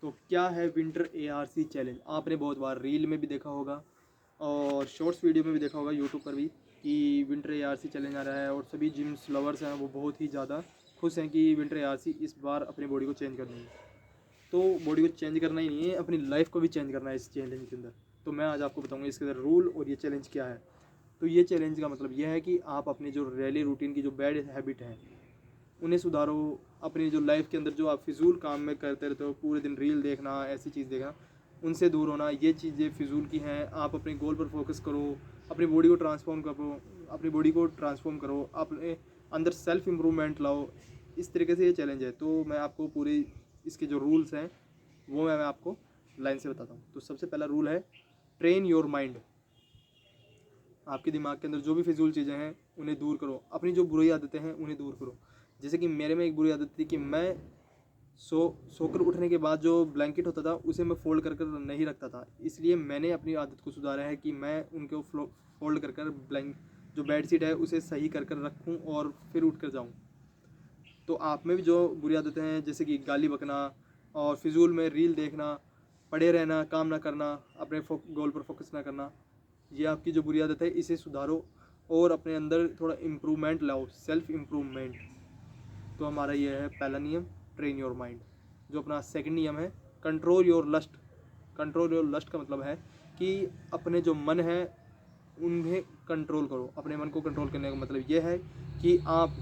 तो क्या है विंटर ARC चैलेंज? आपने बहुत बार रील में भी देखा होगा और शॉर्ट्स वीडियो में भी देखा होगा यूट्यूब पर भी कि विंटर ARC चैलेंज आ रहा है, और सभी जिम्स लवर्स हैं वो बहुत ही ज़्यादा खुश हैं कि विंटर ARC इस बार अपनी बॉडी को चेंज कर देंगे। तो बॉडी को चेंज करना ही नहीं है, अपनी लाइफ को भी चेंज करना है इस चैलेंज के अंदर। तो मैं आज आपको बताऊंगा इसके अंदर रूल और ये चैलेंज क्या है। तो ये चैलेंज का मतलब यह है कि आप अपनी जो डेली रूटीन की जो बैड हैबिट है उन्हें सुधारो। अपनी जो लाइफ के अंदर जो आप फिजूल काम में करते रहते हो, पूरे दिन रील देखना, ऐसी चीज़ देखना, उनसे दूर होना। ये चीज़ें फिजूल की हैं। आप अपने गोल पर फोकस करो, अपनी बॉडी को ट्रांसफॉर्म करो, अपने अंदर सेल्फ इम्प्रूवमेंट लाओ। इस तरीके से ये चैलेंज है। तो मैं आपको पूरी इसके जो रूल्स हैं वो मैं आपको लाइन से बताता हूँ। तो सबसे पहला रूल है ट्रेन योर माइंड। आपके दिमाग के अंदर जो भी फिजूल चीज़ें हैं उन्हें दूर करो, अपनी जो बुरी आदतें हैं उन्हें दूर करो। जैसे कि मेरे में एक बुरी आदत थी कि मैं सोकर उठने के बाद जो ब्लैंकेट होता था उसे मैं फोल्ड कर नहीं रखता था। इसलिए मैंने अपनी आदत को सुधारा है कि मैं उनको फोल्ड कर जो बेड शीट है उसे सही कर रखूँ और फिर उठ कर जाऊँ। तो आप में भी जो बुरी आदतें हैं जैसे कि गाली बकना और फिजूल में रील देखना, पड़े रहना, काम ना करना, अपने गोल पर फोकस ना करना, ये आपकी जो बुरी आदत है इसे सुधारो और अपने अंदर थोड़ा इम्प्रूवमेंट लाओ, सेल्फ इम्प्रूवमेंट। तो हमारा ये है पहला नियम, ट्रेन योर माइंड। जो अपना सेकंड नियम है control your lust. Control your lust का मतलब है कि अपने जो मन है उन्हें कंट्रोल करो। अपने मन को कंट्रोल करने का मतलब ये है कि आप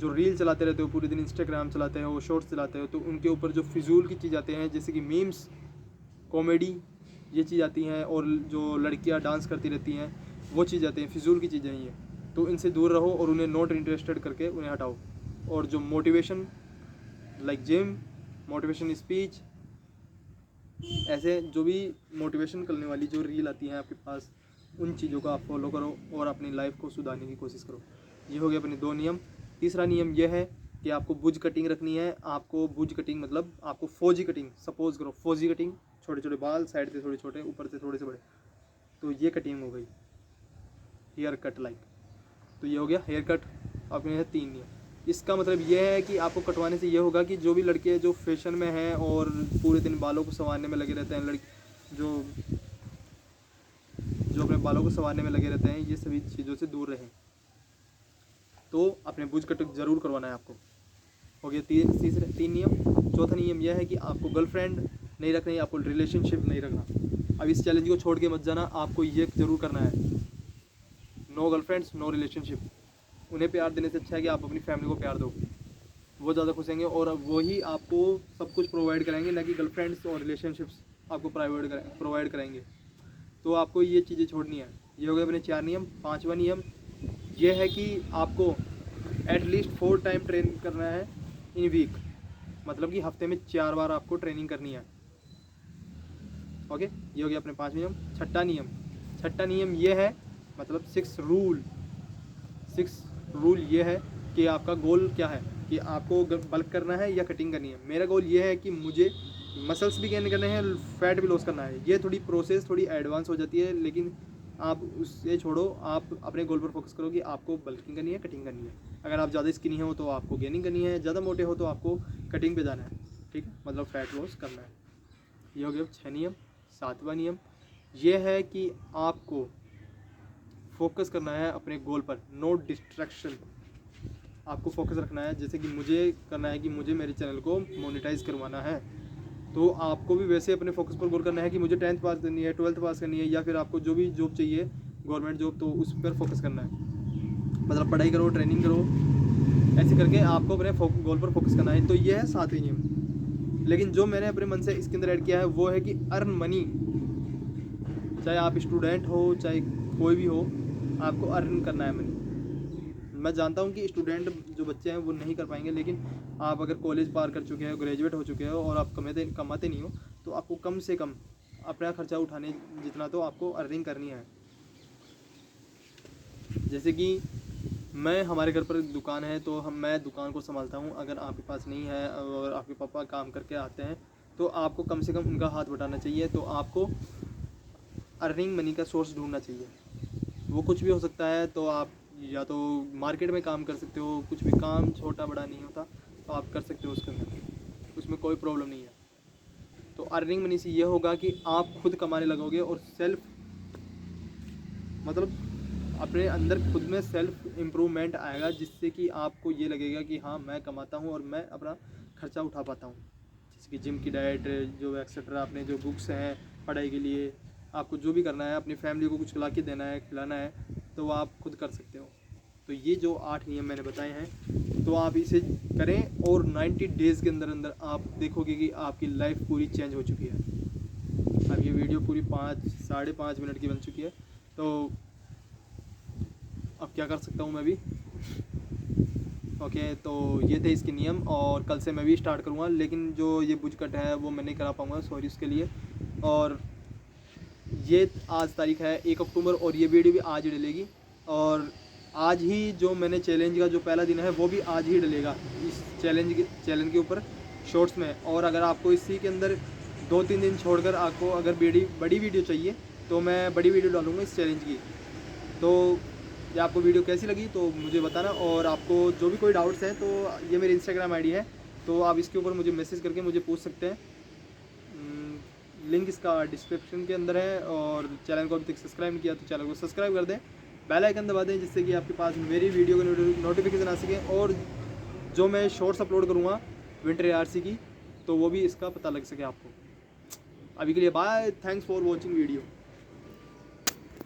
जो रील चलाते रहते हो, पूरे दिन इंस्टाग्राम चलाते हो, शॉर्ट्स चलाते हो, तो उनके ऊपर जो फिजूल की चीज़ आते हैं जैसे कि मीम्स, कॉमेडी, ये चीज़ आती हैं, और जो लड़कियां डांस करती रहती हैं वो चीज़ आती हैं, फिजूल की चीज़ें ये। तो इनसे दूर रहो और उन्हें नॉट इंटरेस्टेड करके उन्हें हटाओ। और जो motivation like gym, motivation speech, ऐसे जो भी मोटिवेशन करने वाली जो रील आती हैं आपके पास, उन चीज़ों को आप फॉलो करो और अपनी लाइफ को सुधारने की कोशिश करो। ये हो गया अपने दो नियम। तीसरा नियम यह है कि आपको बुज कटिंग रखनी है। आपको बुज कटिंग मतलब आपको फौजी कटिंग, सपोज करो फौजी कटिंग, छोटे छोटे बाल, साइड से थोड़े छोटे, ऊपर से थोड़े से बड़े, तो ये कटिंग हो गई, हेयर कट लाइक। तो ये हो गया हेयर कट। अपने है 3 नियम। इसका मतलब ये है कि आपको कटवाने से ये होगा कि जो भी लड़के जो फैशन में हैं और पूरे दिन बालों को संवारने में लगे रहते हैं, जो जो अपने बालों को संवारने में लगे रहते हैं, ये सभी चीज़ों से दूर रहें। तो अपने बुज कट ज़रूर करवाना है आपको। हो गया 3 नियम। चौथा नियम यह है कि आपको गर्लफ्रेंड नहीं रखनी, आपको रिलेशनशिप नहीं रखना। अब इस चैलेंज को छोड़ के मत जाना, आपको ये ज़रूर करना है, नो गर्लफ्रेंड्स नो रिलेशनशिप। उन्हें प्यार देने से अच्छा है कि आप अपनी फैमिली को प्यार दो, वो ज़्यादा खुश होंगे और वही आपको सब कुछ प्रोवाइड कराएंगे, ना कि गर्लफ्रेंड्स और रिलेशनशिप्स आपको प्रोवाइड कराएंगे। तो आपको ये चीज़ें छोड़नी है। ये हो गए अपने 4 नियम। 5वां नियम ये है कि आपको एटलीस्ट 4 टाइम ट्रेन करना है इन वीक, मतलब कि हफ्ते में 4 बार आपको ट्रेनिंग करनी है। ओके, ये हो गया अपने 5 नियम। छठा नियम ये है, मतलब 6 रूल ये है कि आपका गोल क्या है, कि आपको बल्क करना है या कटिंग करनी है। मेरा गोल ये है कि मुझे मसल्स भी गेन करने हैं, फैट भी लॉस करना है। ये थोड़ी प्रोसेस थोड़ी एडवांस हो जाती है, लेकिन आप उससे छोड़ो, आप अपने गोल पर फोकस करो कि आपको बल्किंग करनी है, कटिंग करनी है। अगर आप ज़्यादा स्किनी हो तो आपको गेनिंग करनी है, ज़्यादा मोटे हो तो आपको कटिंग पे जाना है, ठीक है, मतलब फैट लॉस करना है। ये हो गया 6 नियम। 7वां नियम ये है कि आपको फोकस करना है अपने गोल पर, नो डिस्ट्रैक्शन। आपको फोकस रखना है, जैसे कि मुझे करना है कि मुझे मेरे चैनल को मोनेटाइज करवाना है, तो आपको भी वैसे अपने फोकस पर गोल करना है कि मुझे 10th पास करनी है, 12th पास करनी है, या फिर आपको जो भी जॉब चाहिए गवर्नमेंट जॉब, तो उस पर फोकस करना है। मतलब पढ़ाई करो, ट्रेनिंग करो, ऐसे करके आपको अपने गोल पर फोकस करना है। तो ये है 7वां नियम। लेकिन जो मैंने अपने मन से इसके अंदर ऐड किया है वो है कि अर्न मनी। चाहे आप स्टूडेंट हो, चाहे कोई भी हो, आपको अर्न करना है मनी। मैं जानता हूँ कि स्टूडेंट जो बच्चे हैं वो नहीं कर पाएंगे, लेकिन आप अगर कॉलेज पार कर चुके हो, ग्रेजुएट हो चुके हो और आप कमाते नहीं हो, तो आपको कम से कम अपना खर्चा उठाने जितना तो आपको अर्निंग करनी है। जैसे कि हमारे घर पर दुकान है, तो मैं दुकान को संभालता हूँ। अगर आपके पास नहीं है और आपके पापा काम करके आते हैं, तो आपको कम से कम उनका हाथ बटाना चाहिए। तो आपको अर्निंग मनी का सोर्स ढूंढना चाहिए। वो कुछ भी हो सकता है। तो आप या तो मार्केट में काम कर सकते हो, कुछ भी काम छोटा बड़ा नहीं होता, तो आप कर सकते हो उसके अंदर, उसमें कोई प्रॉब्लम नहीं है। अर्निंग मनी से ये होगा कि आप खुद कमाने लगोगे और सेल्फ मतलब अपने अंदर खुद में सेल्फ इम्प्रूवमेंट आएगा, जिससे कि आपको ये लगेगा कि हाँ मैं कमाता हूँ और मैं अपना खर्चा उठा पाता हूँ। जैसे कि जिम की डाइट जो एक्सेट्रा, अपने जो बुक्स हैं पढ़ाई के लिए, आपको जो भी करना है, अपनी फैमिली को कुछ ला के देना है, खिलाना है, तो वो आप खुद कर सकते हो। तो ये जो 8 नियम मैंने बताए हैं, तो आप इसे करें और 90 डेज़ के अंदर अंदर आप देखोगे कि आपकी लाइफ पूरी चेंज हो चुकी है। अब ये वीडियो पूरी 5-5.5 मिनट की बन चुकी है, तो अब क्या कर सकता हूँ मैं भी। ओके, तो ये थे इसके नियम, और कल से मैं भी स्टार्ट करूँगा, लेकिन जो ये बुज कट है वो मैं नहीं करा पाऊँगा, सॉरी उसके लिए। और ये आज तारीख है 1 अक्टूबर, और ये वीडियो भी आज ही डलेगी, और आज ही जो मैंने चैलेंज का जो पहला दिन है वो भी आज ही डलेगा इस चैलेंज के ऊपर शॉर्ट्स में। और अगर आपको इसी के अंदर 2-3 दिन छोड़कर आपको अगर बड़ी वीडियो चाहिए तो मैं बड़ी वीडियो डालूँगा इस चैलेंज की। तो ये आपको वीडियो कैसी लगी तो मुझे बताना, और आपको जो भी कोई डाउट्स हैं तो ये मेरी इंस्टाग्राम आईडी है, तो आप इसके ऊपर मुझे मैसेज करके मुझे पूछ सकते हैं। लिंक इसका डिस्क्रिप्शन के अंदर है, और चैनल को अभी तक सब्सक्राइब नहीं किया तो चैनल को सब्सक्राइब कर दें, बेल आइकन दबा दें, जिससे कि आपके पास मेरी वीडियो की नोटिफिकेशन आ सके, और जो मैं शॉर्ट्स अपलोड करूँगा विंटर ARC की, तो वो भी इसका पता लग सके आपको। अभी के लिए bye, thanks for watching video.